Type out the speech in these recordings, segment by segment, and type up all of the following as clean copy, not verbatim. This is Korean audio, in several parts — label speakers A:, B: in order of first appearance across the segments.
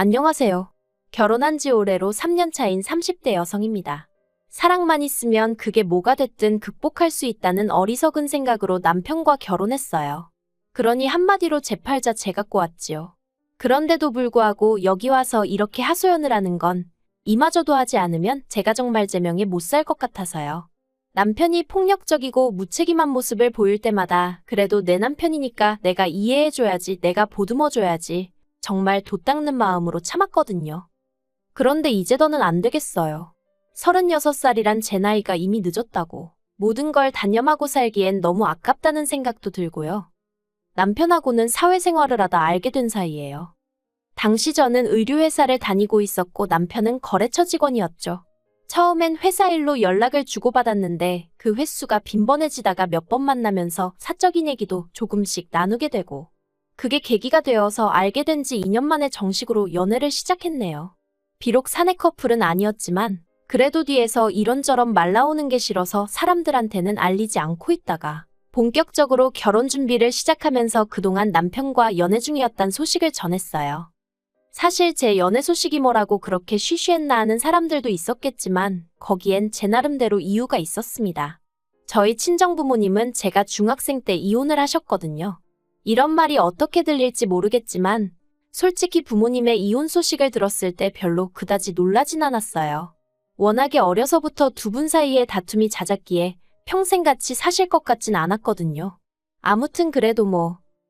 A: 안녕하세요. 결혼한 지 올해로 3년 차인 30대 여성입니다. 사랑만 있으면 그게 뭐가 됐든 극복할 수 있다는 어리석은 생각으로 남편과 결혼했어요. 그러니 한마디로 제 팔자 제가 꼬았지요. 그런데도 불구하고 여기 와서 이렇게 하소연을 하는 건 이마저도 하지 않으면 제가 정말 제 명에 못 살 것 같아서요. 남편이 폭력적이고 무책임한 모습을 보일 때마다 그래도 내 남편이니까 내가 이해해줘야지, 내가 보듬어줘야지 정말 도 닦는 마음으로 참았거든요. 그런데 이제 더는 안 되겠어요. 36살이란 제 나이가 이미 늦었다고, 모든 걸 단념하고 살기엔 너무 아깝다는 생각도 들고요. 남편하고는 사회생활을 하다 알게 된 사이예요. 당시 저는 의류회사를 다니고 있었고 남편은 거래처 직원이었죠. 처음엔 회사 일로 연락을 주고받았는데 그 횟수가 빈번해지다가 몇 번 만나면서 사적인 얘기도 조금씩 나누게 되고, 그게 계기가 되어서 알게 된 지 2년 만에 정식으로 연애를 시작했네요. 비록 사내 커플은 아니었지만 그래도 뒤에서 이런저런 말 나오는 게 싫어서 사람들한테는 알리지 않고 있다가 본격적으로 결혼 준비를 시작하면서 그동안 남편과 연애 중이었단 소식을 전했어요. 사실 제 연애 소식이 뭐라고 그렇게 쉬쉬했나 하는 사람들도 있었겠지만 거기엔 제 나름대로 이유가 있었습니다. 저희 친정부모님은 제가 중학생 때 이혼을 하셨거든요. 이런 말이 어떻게 들릴지 모르겠지만 솔직히 부모님의 이혼 소식을 들었을 때 별로 그다지 놀라진 않았어요. 워낙에 어려서부터 두 분 사이에 다툼이 잦았기에 평생 같이 사실 것 같진 않았거든요. 아무튼 그래도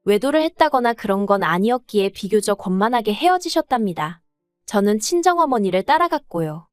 A: 외도를 했다거나 그런 건 아니었기에 비교적 원만하게 헤어지셨답니다. 저는 친정어머니를 따라갔고요.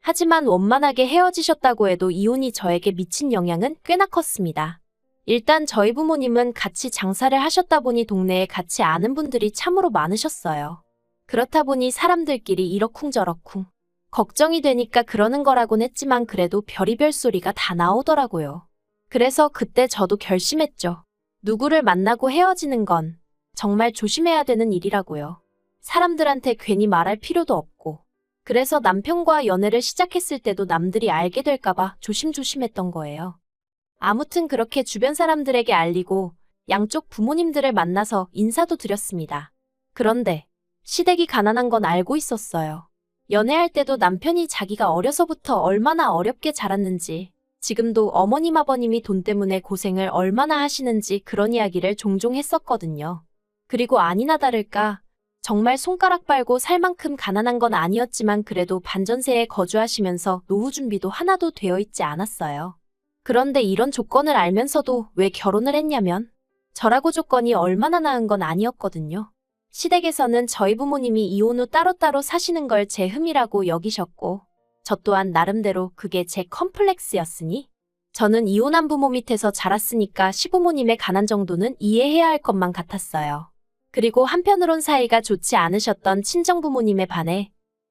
A: 하지만 원만하게 헤어지셨다고 해도 이혼이 저에게 미친 영향은 꽤나 컸습니다. 일단 저희 부모님은 같이 장사를 하셨다 보니 동네에 같이 아는 분들이 참으로 많으셨어요. 그렇다 보니 사람들끼리 이러쿵저러쿵 걱정이 되니까 그러는 거라곤 했지만 그래도 별의별 소리가 다 나오더라고요. 그래서 그때 저도 결심했죠. 누구를 만나고 헤어지는 건 정말 조심해야 되는 일이라고요. 사람들한테 괜히 말할 필요도 없고. 그래서 남편과 연애를 시작했을 때도 남들이 알게 될까봐 조심조심했던 거예요. 아무튼 그렇게 주변 사람들에게 알리고 양쪽 부모님들을 만나서 인사도 드렸습니다. 그런데 시댁이 가난한 건 알고 있었어요. 연애할 때도 남편이 자기가 어려서부터 얼마나 어렵게 자랐는지, 지금도 어머님 아버님이 돈 때문에 고생을 얼마나 하시는지 그런 이야기를 종종 했었거든요. 그리고 아니나 다를까 정말 손가락 빨고 살 만큼 가난한 건 아니었지만 그래도 반전세에 거주하시면서 노후 준비도 하나도 되어 있지 않았어요. 그런데 이런 조건을 알면서도 왜 결혼을 했냐면 저라고 조건이 얼마나 나은 건 아니었거든요. 시댁에서는 저희 부모님이 이혼 후 따로따로 사시는 걸 제 흠이라고 여기셨고 저 또한 나름대로 그게 제 컴플렉스였으니 저는 이혼한 부모 밑에서 자랐으니까 시부모님의 가난 정도는 이해해야 할 것만 같았어요. 그리고 한편으론 사이가 좋지 않으셨던 친정부모님에 반해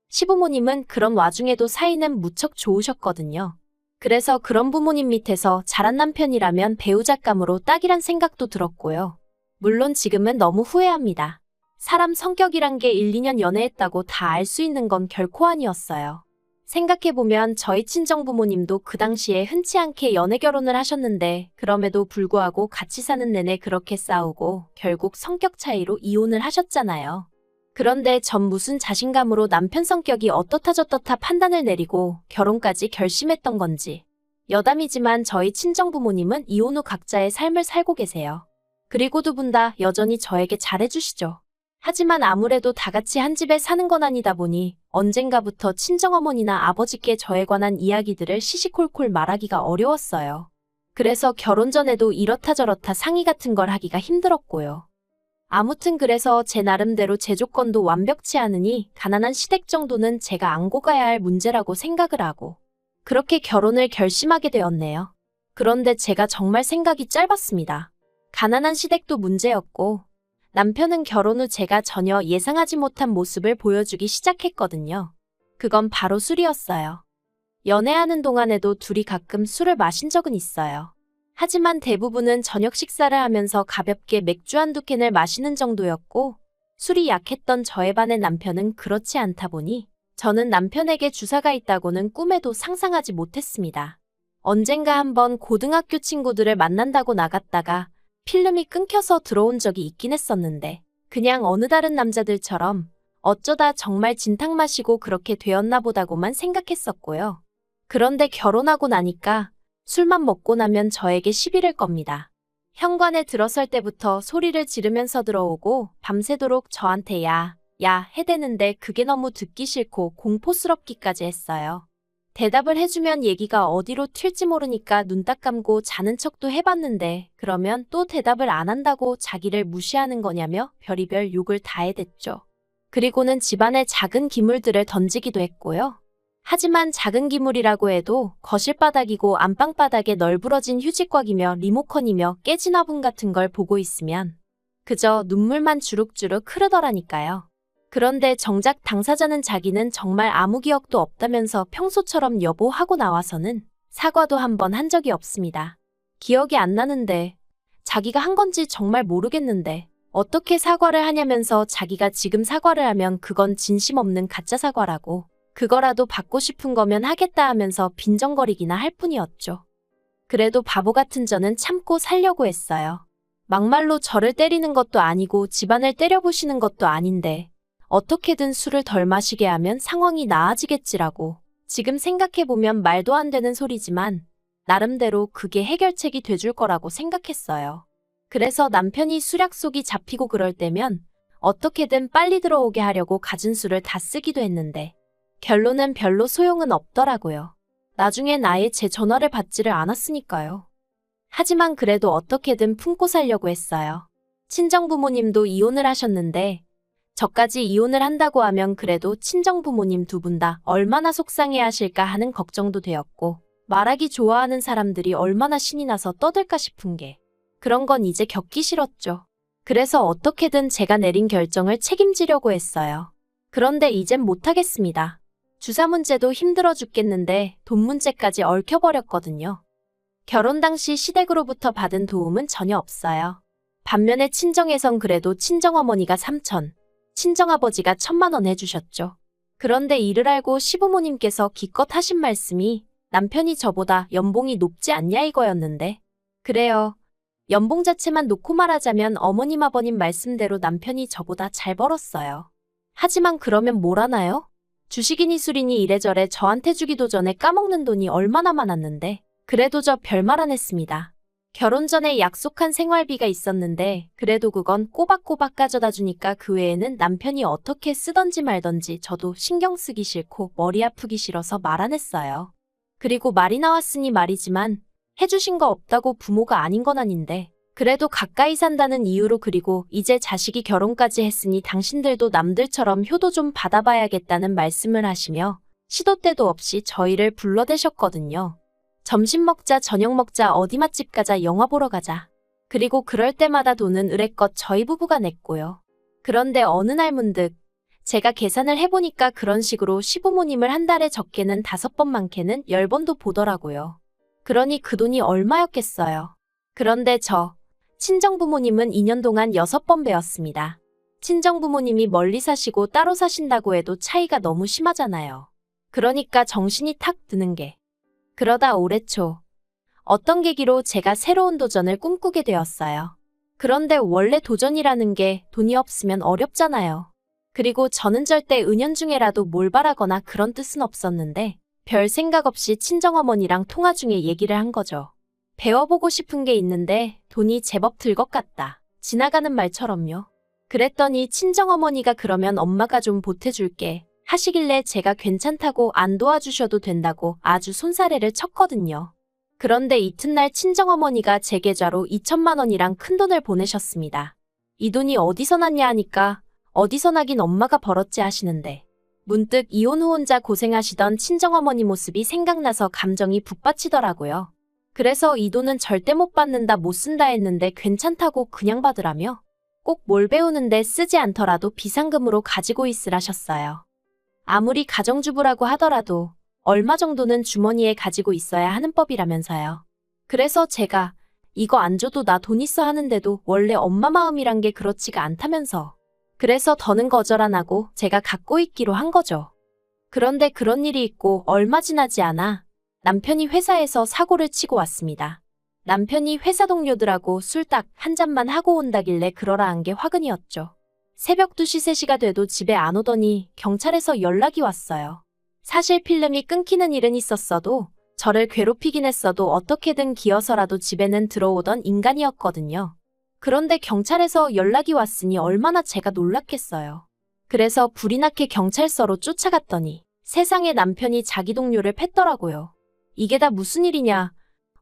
A: 시부모님은 그런 와중에도 사이는 무척 좋으셨거든요. 그래서 그런 부모님 밑에서 자란 남편이라면 배우잣감으로 딱이란 생각도 들었고요. 물론 지금은 너무 후회합니다. 사람 성격이란 게 1, 2년 연애했다고 다 알 수 있는 건 결코 아니었어요. 생각해보면 저희 친정부모님도 그 당시에 흔치 않게 연애 결혼을 하셨는데 그럼에도 불구하고 같이 사는 내내 그렇게 싸우고 결국 성격 차이로 이혼을 하셨잖아요. 그런데 전 무슨 자신감으로 남편 성격이 어떻다 저떻다 판단을 내리고 결혼까지 결심했던 건지. 여담이지만 저희 친정부모님은 이혼 후 각자의 삶을 살고 계세요. 그리고 두 분 다 여전히 저에게 잘해주시죠. 하지만 아무래도 다 같이 한 집에 사는 건 아니다 보니 언젠가부터 친정어머니나 아버지께 저에 관한 이야기들을 시시콜콜 말하기가 어려웠어요. 그래서 결혼 전에도 이렇다 저렇다 상의 같은 걸 하기가 힘들었고요. 아무튼 그래서 제 나름대로 제 조건도 완벽치 않으니 가난한 시댁 정도는 제가 안고 가야 할 문제라고 생각을 하고 그렇게 결혼을 결심하게 되었네요. 그런데 제가 정말 생각이 짧았습니다. 가난한 시댁도 문제였고 남편은 결혼 후 제가 전혀 예상하지 못한 모습을 보여주기 시작했거든요. 그건 바로 술이었어요. 연애하는 동안에도 둘이 가끔 술을 마신 적은 있어요. 하지만 대부분은 저녁 식사를 하면서 가볍게 맥주 한두 캔을 마시는 정도였고 술이 약했던 저에 반해 남편은 그렇지 않다 보니 저는 남편에게 주사가 있다고는 꿈에도 상상하지 못했습니다. 언젠가 한번 고등학교 친구들을 만난다고 나갔다가 필름이 끊겨서 들어온 적이 있긴 했었는데 그냥 어느 다른 남자들처럼 어쩌다 정말 진탕 마시고 그렇게 되었나 보다고만 생각했었고요. 그런데 결혼하고 나니까 술만 먹고 나면 저에게 시비를 겁니다. 현관에 들어설 때부터 소리를 지르면서 들어오고 밤새도록 저한테 야 해대는데 그게 너무 듣기 싫고 공포스럽기까지 했어요. 대답을 해주면 얘기가 어디로 튈지 모르니까 눈 딱 감고 자는 척도 해봤는데 그러면 또 대답을 안 한다고 자기를 무시하는 거냐며 별의별 욕을 다 해댔죠. 그리고는 집안에 작은 기물들을 던지기도 했고요. 하지만 작은 기물이라고 해도 거실 바닥이고 안방 바닥에 널브러진 휴지곽이며 리모컨이며 깨진 화분 같은 걸 보고 있으면 그저 눈물만 주룩주룩 흐르더라니까요. 그런데 정작 당사자는 자기는 정말 아무 기억도 없다면서 평소처럼 여보 하고 나와서는 사과도 한 번 한 적이 없습니다. 기억이 안 나는데 자기가 한 건지 정말 모르겠는데 어떻게 사과를 하냐면서 자기가 지금 사과를 하면 그건 진심 없는 가짜 사과라고 그거라도 받고 싶은 거면 하겠다 하면서 빈정거리기나 할 뿐이었죠. 그래도 바보 같은 저는 참고 살려고 했어요. 막말로 저를 때리는 것도 아니고 집안을 때려부시는 것도 아닌데 어떻게든 술을 덜 마시게 하면 상황이 나아지겠지라고 지금 생각해보면 말도 안 되는 소리지만 나름대로 그게 해결책이 돼줄 거라고 생각했어요. 그래서 남편이 술약속이 잡히고 그럴 때면 어떻게든 빨리 들어오게 하려고 가진 술을 다 쓰기도 했는데 결론은 별로 소용은 없더라고요. 나중엔 아예 제 전화를 받지를 않았으니까요. 하지만 그래도 어떻게든 품고 살려고 했어요. 친정부모님도 이혼을 하셨는데 저까지 이혼을 한다고 하면 그래도 친정부모님 두 분 다 얼마나 속상해 하실까 하는 걱정도 되었고 말하기 좋아하는 사람들이 얼마나 신이 나서 떠들까 싶은 게 그런 건 이제 겪기 싫었죠. 그래서 어떻게든 제가 내린 결정을 책임지려고 했어요. 그런데 이젠 못하겠습니다. 주사 문제도 힘들어 죽겠는데 돈 문제까지 얽혀버렸거든요. 결혼 당시 시댁으로부터 받은 도움은 전혀 없어요. 반면에 친정에선 그래도 친정어머니가 3천, 친정아버지가 1,000만 원 해주셨죠. 그런데 이를 알고 시부모님께서 기껏 하신 말씀이 남편이 저보다 연봉이 높지 않냐 이거였는데 그래요. 연봉 자체만 놓고 말하자면 어머님 아버님 말씀대로 남편이 저보다 잘 벌었어요. 하지만 그러면 뭘 하나요? 주식이니 술이니 이래저래 저한테 주기도 전에 까먹는 돈이 얼마나 많았는데 그래도 저 별말 안 했습니다. 결혼 전에 약속한 생활비가 있었는데 그래도 그건 꼬박꼬박 가져다 주니까 그 외에는 남편이 어떻게 쓰던지 말던지 저도 신경 쓰기 싫고 머리 아프기 싫어서 말 안 했어요. 그리고 말이 나왔으니 말이지만 해주신 거 없다고 부모가 아닌 건 아닌데 그래도 가까이 산다는 이유로 그리고 이제 자식이 결혼까지 했으니 당신들도 남들처럼 효도 좀 받아봐야겠다는 말씀을 하시며 시도 때도 없이 저희를 불러대셨거든요. 점심 먹자, 저녁 먹자, 어디 맛집 가자, 영화 보러 가자. 그리고 그럴 때마다 돈은 의뢰껏 저희 부부가 냈고요. 그런데 어느 날 문득 제가 계산을 해보니까 그런 식으로 시부모님을 한 달에 적게는 5번 많게는 10번도 보더라고요. 그러니 그 돈이 얼마였겠어요. 그런데 저 친정부모님은 2년 동안 6번 뵈었습니다. 친정부모님이 멀리 사시고 따로 사신다고 해도 차이가 너무 심하잖아요. 그러니까 정신이 탁 드는 게 그러다 올해 초 어떤 계기로 제가 새로운 도전을 꿈꾸게 되었어요. 그런데 원래 도전이라는 게 돈이 없으면 어렵잖아요. 그리고 저는 절대 은연중에라도 뭘 바라거나 그런 뜻은 없었는데 별 생각 없이 친정어머니랑 통화 중에 얘기를 한 거죠. 배워보고 싶은 게 있는데 돈이 제법 들 것 같다. 지나가는 말처럼요. 그랬더니 친정어머니가 그러면 엄마가 좀 보태줄게 하시길래 제가 괜찮다고 안 도와주셔도 된다고 아주 손사래를 쳤거든요. 그런데 이튿날 친정어머니가 제 계좌로 2천만 원이랑 큰돈을 보내셨습니다. 이 돈이 어디서 났냐 하니까 어디서 나긴 엄마가 벌었지 하시는데 문득 이혼 후 혼자 고생하시던 친정어머니 모습이 생각나서 감정이 북받치더라고요. 그래서 이 돈은 절대 못 받는다 못 쓴다 했는데 괜찮다고 그냥 받으라며 꼭 뭘 배우는데 쓰지 않더라도 비상금으로 가지고 있으라셨어요. 아무리 가정주부라고 하더라도 얼마 정도는 주머니에 가지고 있어야 하는 법이라면서요. 그래서 제가 이거 안 줘도 나 돈 있어 하는데도 원래 엄마 마음이란 게 그렇지가 않다면서 그래서 더는 거절 안 하고 제가 갖고 있기로 한 거죠. 그런데 그런 일이 있고 얼마 지나지 않아 남편이 회사에서 사고를 치고 왔습니다. 남편이 회사 동료들하고 술 딱 한 잔만 하고 온다길래 그러라 한 게 화근이었죠. 새벽 2시 3시가 돼도 집에 안 오더니 경찰에서 연락이 왔어요. 사실 필름이 끊기는 일은 있었어도 저를 괴롭히긴 했어도 어떻게든 기어서라도 집에는 들어오던 인간이었거든요. 그런데 경찰에서 연락이 왔으니 얼마나 제가 놀랐겠어요. 그래서 불이 나게 경찰서로 쫓아갔더니 세상에 남편이 자기 동료를 팼더라고요. 이게 다 무슨 일이냐,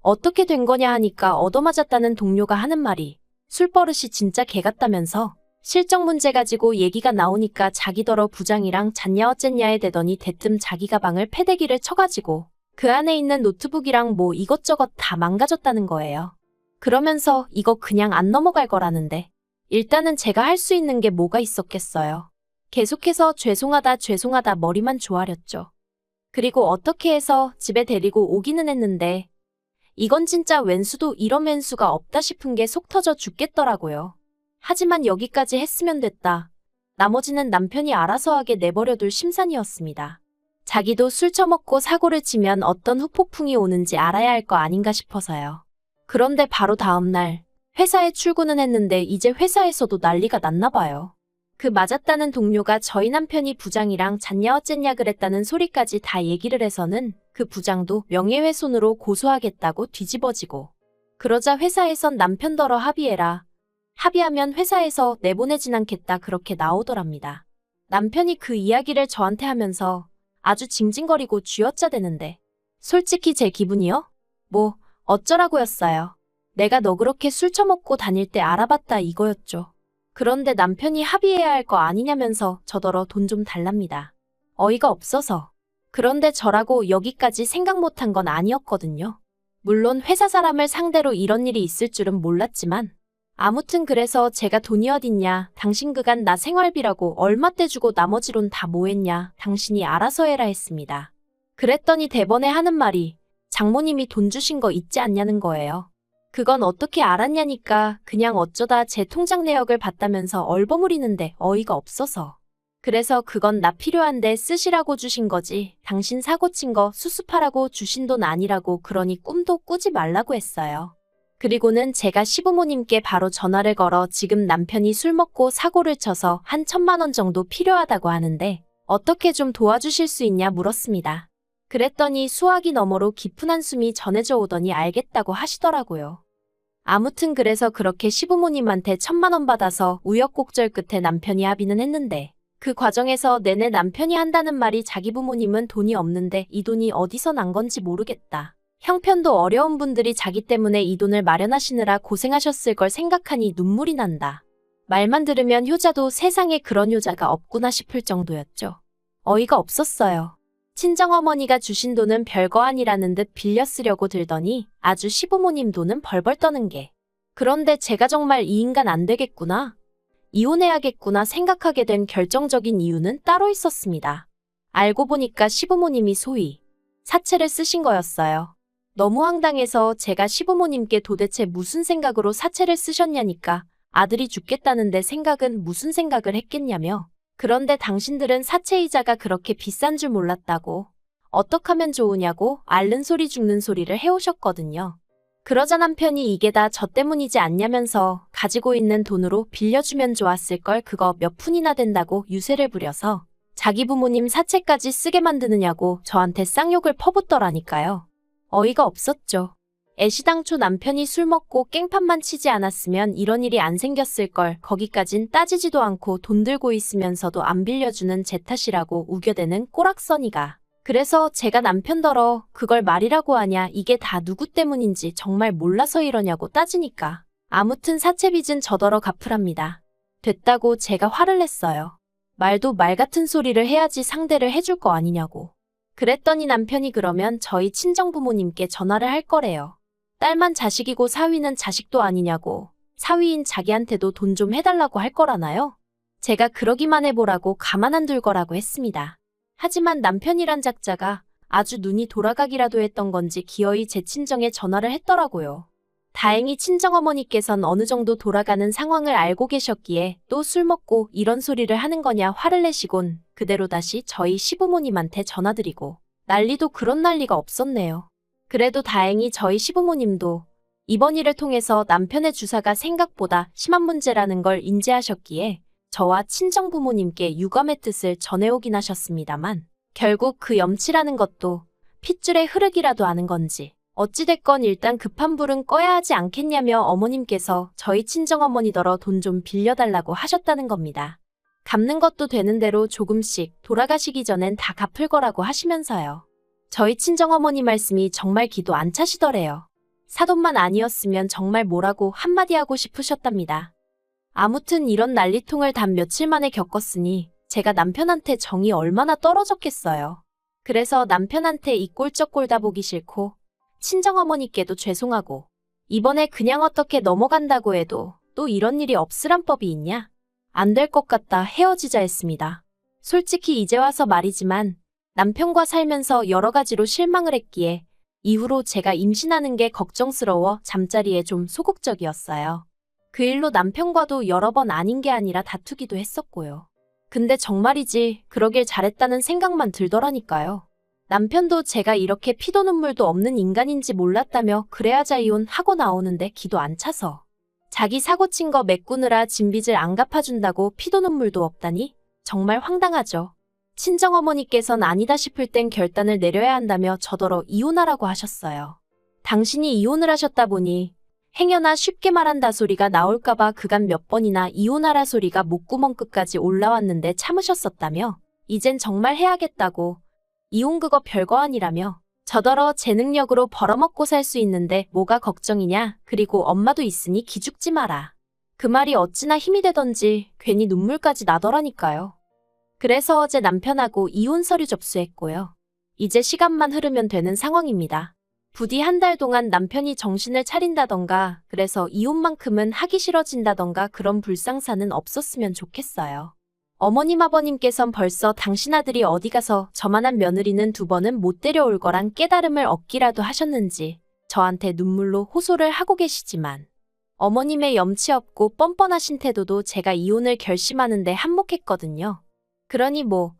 A: 어떻게 된 거냐 하니까 얻어맞았다는 동료가 하는 말이 술버릇이 진짜 개 같다면서 실적 문제 가지고 얘기가 나오니까 자기더러 부장이랑 잤냐 어쨌냐에 대더니 대뜸 자기 가방을 패대기를 쳐가지고 그 안에 있는 노트북이랑 뭐 이것저것 다 망가졌다는 거예요. 그러면서 이거 그냥 안 넘어갈 거라는데 일단은 제가 할 수 있는 게 뭐가 있었겠어요. 계속해서 죄송하다 머리만 조아렸죠. 그리고 어떻게 해서 집에 데리고 오기는 했는데 이건 진짜 왼수도 이런 왼수가 없다 싶은 게 속 터져 죽겠더라고요. 하지만 여기까지 했으면 됐다. 나머지는 남편이 알아서 하게 내버려둘 심산이었습니다. 자기도 술 처먹고 사고를 치면 어떤 후폭풍이 오는지 알아야 할 거 아닌가 싶어서요. 그런데 바로 다음날 회사에 출근은 했는데 이제 회사에서도 난리가 났나 봐요. 그 맞았다는 동료가 저희 남편이 부장이랑 잤냐 어쨌냐 그랬다는 소리까지 다 얘기를 해서는 그 부장도 명예훼손으로 고소하겠다고 뒤집어지고 그러자 회사에선 남편더러 합의해라. 합의하면 회사에서 내보내진 않겠다 그렇게 나오더랍니다. 남편이 그 이야기를 저한테 하면서 아주 징징거리고 쥐어짜대는데 솔직히 제 기분이요? 뭐 어쩌라고였어요. 내가 너 그렇게 술 처먹고 다닐 때 알아봤다 이거였죠. 그런데 남편이 합의해야 할 거 아니냐면서 저더러 돈 좀 달랍니다. 어이가 없어서. 그런데 저라고 여기까지 생각 못한 건 아니었거든요. 물론 회사 사람을 상대로 이런 일이 있을 줄은 몰랐지만 아무튼 그래서 제가 돈이 어딨냐, 당신 그간 나 생활비라고 얼마 떼주고 나머지론 다 뭐했냐, 당신이 알아서 해라 했습니다. 그랬더니 대번에 하는 말이 장모님이 돈 주신 거 있지 않냐는 거예요. 그건 어떻게 알았냐니까 그냥 어쩌다 제 통장 내역을 봤다면서 얼버무리는데 어이가 없어서. 그래서 그건 나 필요한데 쓰시라고 주신 거지 당신 사고 친 거 수습하라고 주신 돈 아니라고 그러니 꿈도 꾸지 말라고 했어요. 그리고는 제가 시부모님께 바로 전화를 걸어 지금 남편이 술 먹고 사고를 쳐서 한 1,000만 원 정도 필요하다고 하는데 어떻게 좀 도와주실 수 있냐 물었습니다. 그랬더니 수화기 너머로 깊은 한숨이 전해져 오더니 알겠다고 하시더라고요. 아무튼 그래서 그렇게 시부모님한테 1,000만 원 받아서 우여곡절 끝에 남편이 합의는 했는데 그 과정에서 내내 남편이 한다는 말이 자기 부모님은 돈이 없는데 이 돈이 어디서 난 건지 모르겠다. 형편도 어려운 분들이 자기 때문에 이 돈을 마련하시느라 고생하셨을 걸 생각하니 눈물이 난다. 말만 들으면 효자도 세상에 그런 효자가 없구나 싶을 정도였죠. 어이가 없었어요. 친정어머니가 주신 돈은 별거 아니라는 듯 빌려 쓰려고 들더니 아주 시부모님 돈은 벌벌 떠는 게. 그런데 제가 정말 이 인간 안 되겠구나. 이혼해야겠구나 생각하게 된 결정적인 이유는 따로 있었습니다. 알고 보니까 시부모님이 소위 사채를 쓰신 거였어요. 너무 황당해서 제가 시부모님께 도대체 무슨 생각으로 사채를 쓰셨냐니까 아들이 죽겠다는데 생각은 무슨 생각을 했겠냐며 그런데 당신들은 사채이자가 그렇게 비싼 줄 몰랐다고 어떡하면 좋으냐고 앓는 소리 죽는 소리를 해오셨거든요. 그러자 남편이 이게 다 저 때문이지 않냐면서 가지고 있는 돈으로 빌려주면 좋았을 걸 그거 몇 푼이나 된다고 유세를 부려서 자기 부모님 사채까지 쓰게 만드느냐고 저한테 쌍욕을 퍼붓더라니까요. 어이가 없었죠. 애시당초 남편이 술 먹고 깽판만 치지 않았으면 이런 일이 안 생겼을 걸 거기까진 따지지도 않고 돈 들고 있으면서도 안 빌려주는 제 탓이라고 우겨대는 꼬락서니가. 그래서 제가 남편더러 그걸 말이라고 하냐 이게 다 누구 때문인지 정말 몰라서 이러냐고 따지니까 아무튼 사채빚은 저더러 갚으랍니다. 됐다고 제가 화를 냈어요. 말도 말 같은 소리를 해야지 상대를 해줄 거 아니냐고. 그랬더니 남편이 그러면 저희 친정부모님께 전화를 할 거래요. 딸만 자식이고 사위는 자식도 아니냐고. 사위인 자기한테도 돈 좀 해달라고 할 거라나요? 제가 그러기만 해보라고 가만 안 둘 거라고 했습니다. 하지만 남편이란 작자가 아주 눈이 돌아가기라도 했던 건지 기어이 제 친정에 전화를 했더라고요. 다행히 친정어머니께선 어느 정도 돌아가는 상황을 알고 계셨기에 또 술 먹고 이런 소리를 하는 거냐 화를 내시곤 그대로 다시 저희 시부모님한테 전화드리고 난리도 그런 난리가 없었네요. 그래도 다행히 저희 시부모님도 이번 일을 통해서 남편의 주사가 생각보다 심한 문제라는 걸 인지하셨기에 저와 친정부모님께 유감의 뜻을 전해오긴 하셨습니다만 결국 그 염치라는 것도 핏줄의 흐르기라도 아는 건지 어찌됐건 일단 급한 불은 꺼야 하지 않겠냐며 어머님께서 저희 친정어머니더러 돈 좀 빌려달라고 하셨다는 겁니다. 갚는 것도 되는 대로 조금씩 돌아가시기 전엔 다 갚을 거라고 하시면서요. 저희 친정어머니 말씀이 정말 기도 안 차시더래요. 사돈만 아니었으면 정말 뭐라고 한마디 하고 싶으셨답니다. 아무튼 이런 난리통을 단 며칠 만에 겪었으니 제가 남편한테 정이 얼마나 떨어졌겠어요. 그래서 남편한테 이 꼴쩍 꼴다 보기 싫고 친정어머니께도 죄송하고 이번에 그냥 어떻게 넘어간다고 해도 또 이런 일이 없으란 법이 있냐? 안 될 것 같다 헤어지자 했습니다. 솔직히 이제 와서 말이지만 남편과 살면서 여러 가지로 실망을 했기에 이후로 제가 임신하는 게 걱정스러워 잠자리에 좀 소극적이었어요. 그 일로 남편과도 여러 번 아닌 게 아니라 다투기도 했었고요. 근데 정말이지 그러길 잘했다는 생각만 들더라니까요. 남편도 제가 이렇게 피도 눈물도 없는 인간인지 몰랐다며 그래야자 이혼하고 나오는데 기도 안 차서 자기 사고 친 거 메꾸느라 진 빚을 안 갚아준다고 피도 눈물도 없다니 정말 황당하죠. 친정어머니께선 아니다 싶을 땐 결단을 내려야 한다며 저더러 이혼하라고 하셨어요. 당신이 이혼을 하셨다 보니 행여나 쉽게 말한다 소리가 나올까봐 그간 몇 번이나 이혼하라 소리가 목구멍 끝까지 올라왔는데 참으셨었다며 이젠 정말 해야겠다고 이혼 그거 별거 아니라며 저더러 제 능력으로 벌어먹고 살 수 있는데 뭐가 걱정이냐 그리고 엄마도 있으니 기죽지 마라. 그 말이 어찌나 힘이 되던지 괜히 눈물까지 나더라니까요. 그래서 어제 남편하고 이혼 서류 접수했고요. 이제 시간만 흐르면 되는 상황입니다. 부디 한 달 동안 남편이 정신을 차린다던가 그래서 이혼만큼은 하기 싫어진다던가 그런 불상사는 없었으면 좋겠어요. 어머님 아버님께선 벌써 당신 아들이 어디 가서 저만한 며느리는 두 번은 못 데려올 거란 깨달음을 얻기라도 하셨는지 저한테 눈물로 호소를 하고 계시지만 어머님의 염치 없고 뻔뻔하신 태도도 제가 이혼을 결심하는데 한몫했거든요. 그러니 뭐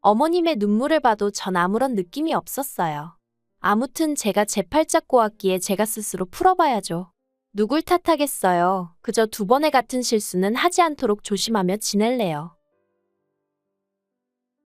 A: 어머님의 눈물을 봐도 전 아무런 느낌이 없었어요. 아무튼 제가 제 팔짝 꼬았기에 제가 스스로 풀어봐야죠. 누굴 탓하겠어요. 그저 두 번의 같은 실수는 하지 않도록 조심하며 지낼래요.